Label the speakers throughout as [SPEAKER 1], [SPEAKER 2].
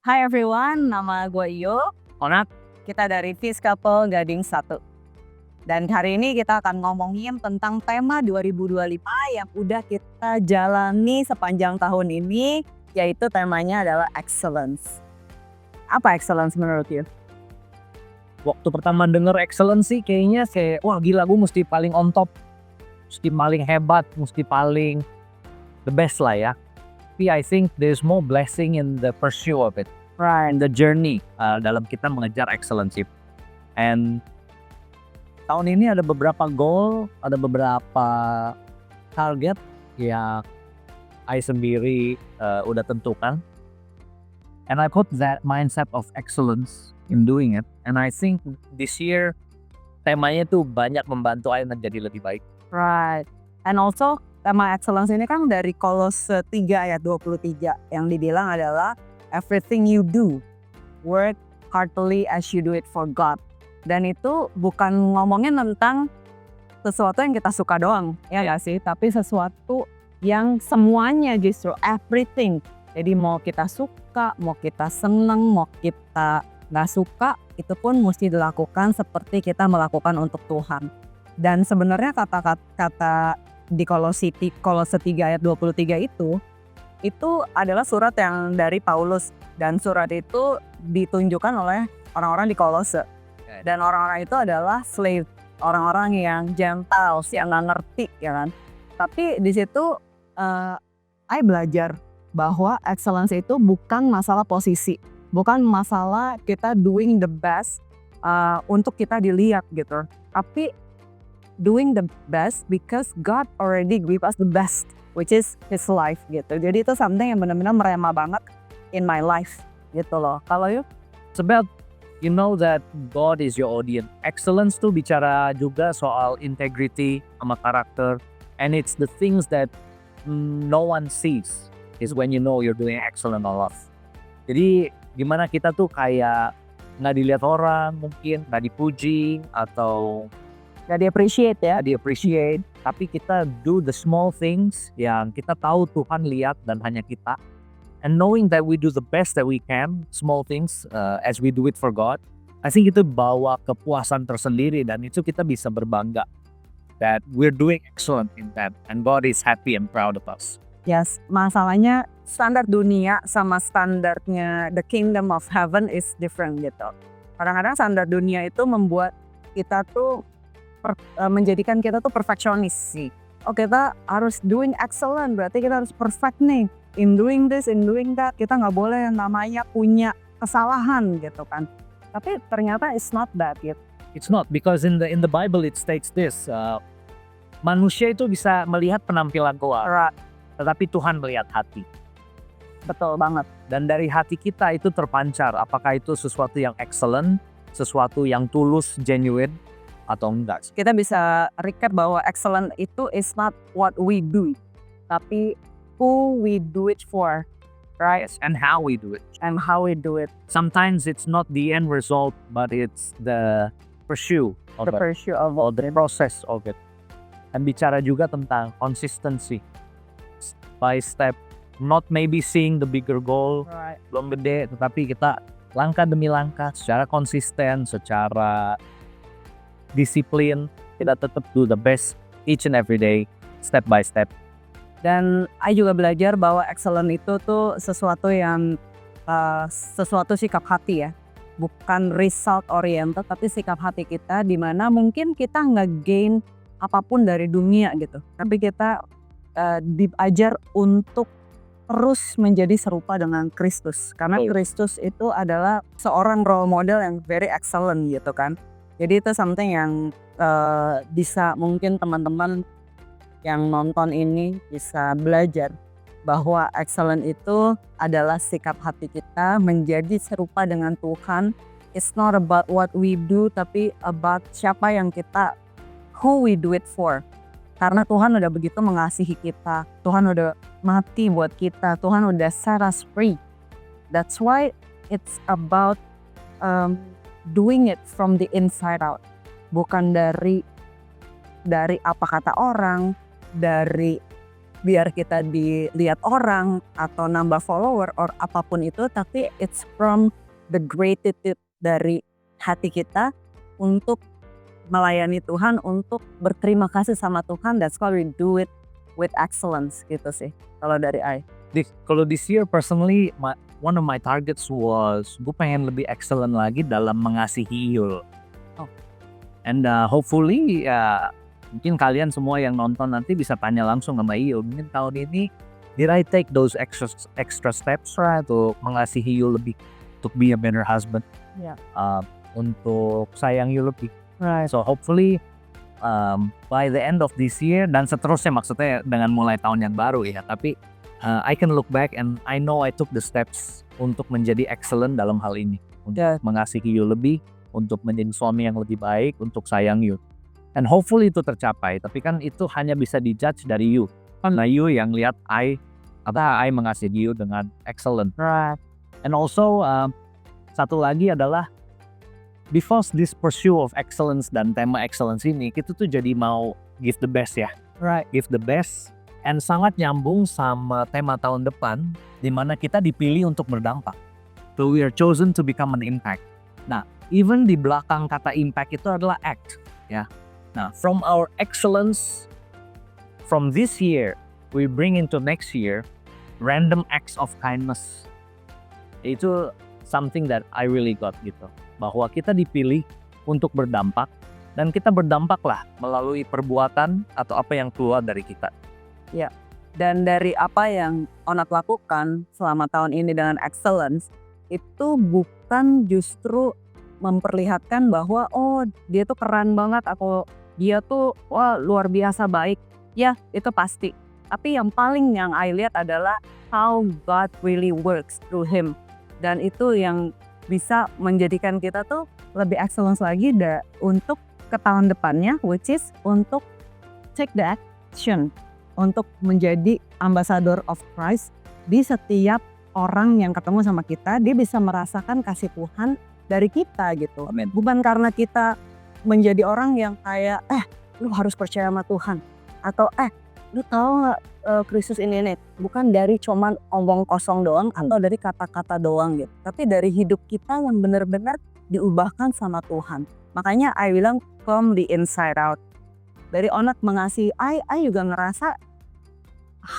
[SPEAKER 1] Hi everyone, nama gue Iyo.
[SPEAKER 2] Onat,
[SPEAKER 1] Kita dari Peace Couple Gading 1. Dan hari ini kita akan ngomongin tentang tema 2025 yang udah kita jalani sepanjang tahun ini, yaitu temanya adalah excellence. Apa excellence menurut you?
[SPEAKER 2] waktu pertama denger excellence sih kayaknya wah gila gue mesti paling on top, mesti paling hebat, mesti paling the best lah ya. Tapi I think there's more blessing in the pursuit of it, in the journey dalam kita mengejar excellence. And tahun ini ada beberapa goal, ada beberapa target yang I sendiri udah tentukan. And I put that mindset of excellence in doing it. And I think this year temanya tuh banyak membantu I menjadi lebih baik.
[SPEAKER 1] Right. And also tema excellence ini kan dari Kolose 3 ayat 23 yang dibilang adalah everything you do, work heartily as you do it for God. Dan itu bukan ngomongin tentang sesuatu yang kita suka doang, ya nggak sih? Tapi sesuatu yang semuanya justru everything. Jadi mau kita suka, mau kita seneng, mau kita nggak suka, itu pun mesti dilakukan seperti kita melakukan untuk Tuhan. Dan sebenarnya kata-kata di Kolose 3 ayat 23 itu adalah surat yang dari Paulus. Dan surat itu ditunjukkan oleh orang-orang di Kolose. Dan orang-orang itu adalah slave, orang-orang yang Gentiles, yang nggak ngerti, ya kan. Tapi di situ I belajar bahwa excellence itu bukan masalah posisi, bukan masalah kita doing the best untuk kita dilihat gitu. Tapi doing the best because God already give us the best, which is His life gitu. Jadi itu something yang benar-benar merema banget in my life gitu loh. Kalau you?
[SPEAKER 2] It's about you know that God is your audience. Excellence tuh bicara juga soal integrity sama karakter. And it's the things that no one sees is when you know you're doing excellent or not. Jadi gimana kita tuh kayak nggak dilihat orang, mungkin nggak dipuji atau
[SPEAKER 1] Gak di-appreciate ya?
[SPEAKER 2] di appreciate, tapi kita do the small things yang kita tahu Tuhan lihat dan hanya kita. And knowing that we do the best that we can, small things as we do it for God, I think itu bawa kepuasan tersendiri dan itu kita bisa berbangga that we're doing excellent in that and God is happy and proud of us.
[SPEAKER 1] Yes, masalahnya standar dunia sama standarnya the kingdom of heaven is different gitu. Kadang-kadang standar dunia itu membuat kita tuh menjadikan kita tuh perfeksionis sih. Oh kita harus doing excellent, berarti kita harus perfect nih. In doing this, in doing that, kita nggak boleh yang namanya punya kesalahan gitu kan. Tapi ternyata it's not that gitu.
[SPEAKER 2] It's not, because in the Bible it states this, manusia itu bisa melihat penampilan luar,
[SPEAKER 1] Right.
[SPEAKER 2] tetapi Tuhan melihat hati.
[SPEAKER 1] Betul banget.
[SPEAKER 2] Dan dari hati kita itu terpancar, apakah itu sesuatu yang excellent, sesuatu yang tulus, genuine, atau enggak.
[SPEAKER 1] Kita bisa recap bahwa excellent itu is not what we do, tapi who we do it for, right?
[SPEAKER 2] Yes, and how we do it.
[SPEAKER 1] And how we do it,
[SPEAKER 2] Sometimes it's not the end result, but it's the pursuit of
[SPEAKER 1] the
[SPEAKER 2] it,
[SPEAKER 1] pursuit of
[SPEAKER 2] or the process of it. Dan bicara juga tentang consistency, by step, not maybe seeing the bigger goal,
[SPEAKER 1] right.
[SPEAKER 2] belum gede, tetapi kita langkah demi langkah, secara konsisten, secara disiplin, kita tetap do the best each and every day, step by step.
[SPEAKER 1] Dan I juga belajar bahwa excellent itu tuh sesuatu yang sesuatu sikap hati ya, bukan result oriented, tapi sikap hati kita di mana mungkin kita nggak gain apapun dari dunia gitu, tapi kita diajar untuk terus menjadi serupa dengan Kristus, karena Kristus itu adalah seorang role model yang very excellent gitu kan. Jadi itu something yang bisa mungkin teman-teman yang nonton ini bisa belajar bahwa excellent itu adalah sikap hati kita menjadi serupa dengan Tuhan. It's not about what we do, tapi about siapa yang kita, who we do it for. Karena Tuhan udah begitu mengasihi kita, Tuhan udah mati buat kita, Tuhan udah set us free. That's why it's about doing it from the inside out, bukan dari apa kata orang, dari biar kita dilihat orang atau nambah follower or apapun itu, tapi it's from the gratitude dari hati kita untuk melayani Tuhan, untuk berterima kasih sama Tuhan. That's why we do it with excellence gitu sih kalau dari I.
[SPEAKER 2] Kalau this year personally, one of my targets was gue pengen lebih excellent lagi dalam mengasihi Yul.
[SPEAKER 1] Oh.
[SPEAKER 2] And hopefully mungkin kalian semua yang nonton nanti bisa tanya langsung sama Yul. Mungkin tahun ini did I take those extra steps untuk mengasihi Yul lebih, untuk be a better husband,
[SPEAKER 1] Yeah.
[SPEAKER 2] untuk sayang Yul lebih.
[SPEAKER 1] Right.
[SPEAKER 2] So hopefully by the end of this year dan seterusnya, maksudnya dengan mulai tahun yang baru ya, tapi I can look back and I know I took the steps untuk menjadi excellent dalam hal ini, untuk mengasihi Yul lebih, untuk menjadi suami yang lebih baik, untuk sayang Yul. And hopefully itu tercapai, tapi kan itu hanya bisa dijudge dari you. Nah, you yang lihat I mengasihi you dengan excellent.
[SPEAKER 1] Right.
[SPEAKER 2] And also satu lagi adalah because this pursuit of excellence dan tema excellence ini, kita tuh jadi mau give the best ya.
[SPEAKER 1] Right.
[SPEAKER 2] Give the best, and sangat nyambung sama tema tahun depan, di mana kita dipilih untuk berdampak. So we are chosen to become an impact. Nah, even di belakang kata impact itu adalah act, ya. Nah, from our excellence, from this year, we bring into next year, random acts of kindness. Itu something that I really got gitu. Bahwa kita dipilih untuk berdampak, dan kita berdampaklah melalui perbuatan atau apa yang keluar dari kita.
[SPEAKER 1] Ya, dan dari apa yang Onat lakukan selama tahun ini dengan excellence, itu bukan justru memperlihatkan bahwa oh dia tuh keren banget atau dia tuh wah luar biasa baik. Ya, itu pasti. Tapi yang paling yang I lihat adalah how God really works through him. Dan itu yang bisa menjadikan kita tuh lebih excellence lagi untuk ke tahun depannya, which is untuk take the action, untuk menjadi ambassador of Christ di setiap orang yang ketemu sama kita. Dia bisa merasakan kasih Tuhan dari kita gitu.
[SPEAKER 2] Amen.
[SPEAKER 1] Bukan karena kita menjadi orang yang kayak lu harus percaya sama Tuhan, atau lu tahu nggak Kristus ini. Bukan dari cuman omong kosong doang atau dari kata-kata doang gitu, tapi dari hidup kita yang benar-benar diubahkan sama Tuhan. Makanya I bilang from the inside out. Dari Onat mengasihi I juga ngerasa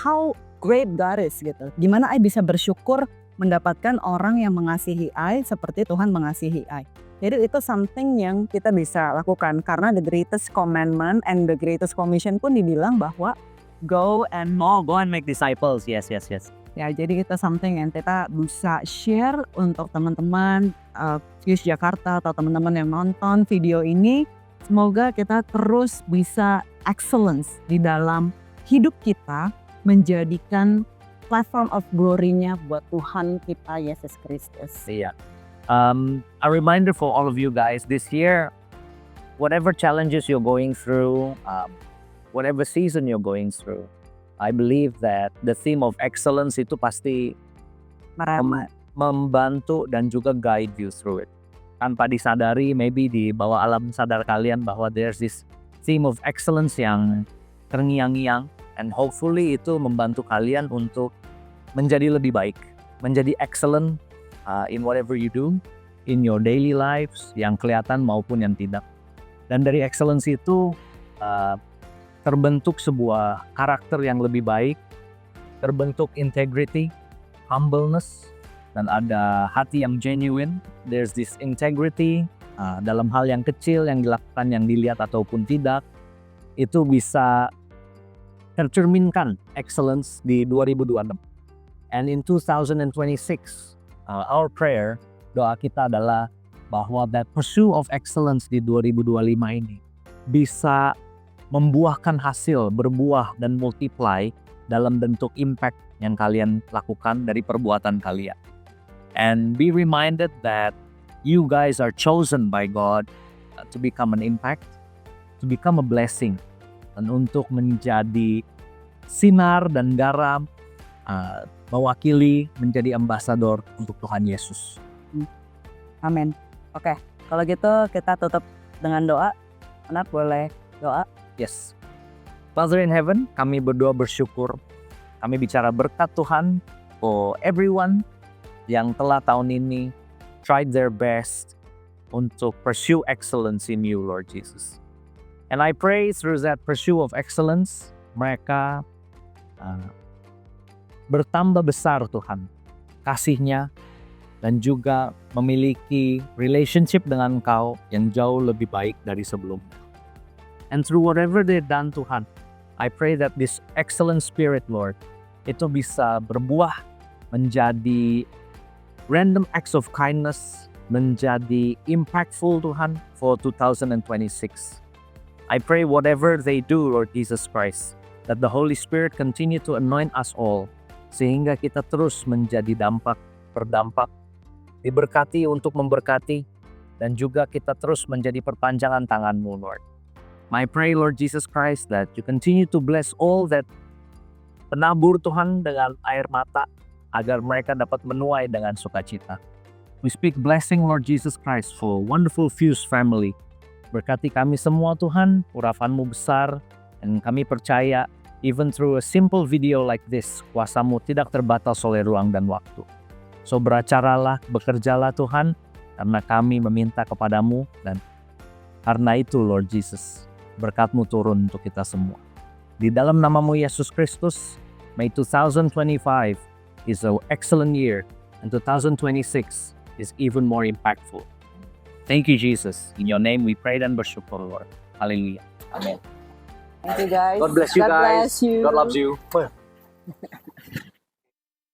[SPEAKER 1] how great God is gitu. Gimana I bisa bersyukur mendapatkan orang yang mengasihi I seperti Tuhan mengasihi I. Jadi itu something yang kita bisa lakukan, karena the greatest commandment and the greatest commission pun dibilang bahwa go and
[SPEAKER 2] make disciples. Yes.
[SPEAKER 1] ya, jadi itu something yang kita bisa share untuk teman-teman Fuse Jakarta atau teman-teman yang nonton video ini. Semoga kita terus bisa excellence di dalam hidup kita, menjadikan platform of glory-nya buat Tuhan kita Yesus Kristus.
[SPEAKER 2] Iya. A reminder for all of you guys, this year, whatever challenges you're going through, whatever season you're going through, I believe that the theme of excellence itu pasti membantu dan juga guide you through it. Tanpa disadari, maybe di bawah alam sadar kalian bahwa there's this theme of excellence yang terngiang-ngiang, and hopefully itu membantu kalian untuk menjadi lebih baik, menjadi excellent in whatever you do, in your daily lives, yang kelihatan maupun yang tidak. Dan dari excellence itu terbentuk sebuah karakter yang lebih baik, terbentuk integrity, humbleness, dan ada hati yang genuine. There's this integrity dalam hal yang kecil yang dilakukan, yang dilihat ataupun tidak, itu bisa tercerminkan excellence di 2026. And in 2026, our prayer, doa kita adalah bahwa that pursuit of excellence di 2025 ini bisa membuahkan hasil, berbuah dan multiply dalam bentuk impact yang kalian lakukan dari perbuatan kalian. And be reminded that you guys are chosen by God to become an impact, to become a blessing, dan untuk menjadi sinar dan garam, mewakili, menjadi ambasador untuk Tuhan Yesus.
[SPEAKER 1] Amin. Oke, kalau gitu kita tutup dengan doa. Onat boleh doa?
[SPEAKER 2] Yes. Father in heaven, kami berdua bersyukur Kami bicara berkat Tuhan for everyone yang telah tahun ini tried their best untuk pursue excellence in you, Lord Jesus. And I pray through that pursuit of excellence, mereka bertambah besar Tuhan kasih-Nya dan juga memiliki relationship dengan Engkau yang jauh lebih baik dari sebelumnya. And through whatever they've done Tuhan, I pray that this excellent spirit, Lord, itu bisa berbuah menjadi random acts of kindness, menjadi impactful Tuhan for 2026. I pray whatever they do, Lord Jesus Christ, that the Holy Spirit continue to anoint us all, sehingga kita terus menjadi berdampak, diberkati untuk memberkati, dan juga kita terus menjadi perpanjangan tangan-Mu, Lord. I pray, Lord Jesus Christ, that you continue to bless all that penabur Tuhan dengan air mata, agar mereka dapat menuai dengan sukacita. We speak blessing, Lord Jesus Christ, for wonderful Fuse family. Berkati kami semua Tuhan, urapan-Mu besar, dan kami percaya, even through a simple video like this, kuasa-Mu tidak terbatas oleh ruang dan waktu. So beracaralah, bekerjalah Tuhan, karena kami meminta kepadamu, dan karena itu Lord Jesus, berkat-Mu turun untuk kita semua. Di dalam nama-Mu Yesus Kristus, may 2025 is an excellent year, and 2026 is even more impactful. Thank you, Jesus. In your name we pray and worship, Lord. Hallelujah. Amen.
[SPEAKER 1] Thank you guys.
[SPEAKER 2] God bless you
[SPEAKER 1] God
[SPEAKER 2] guys.
[SPEAKER 1] bless you.
[SPEAKER 2] God loves you.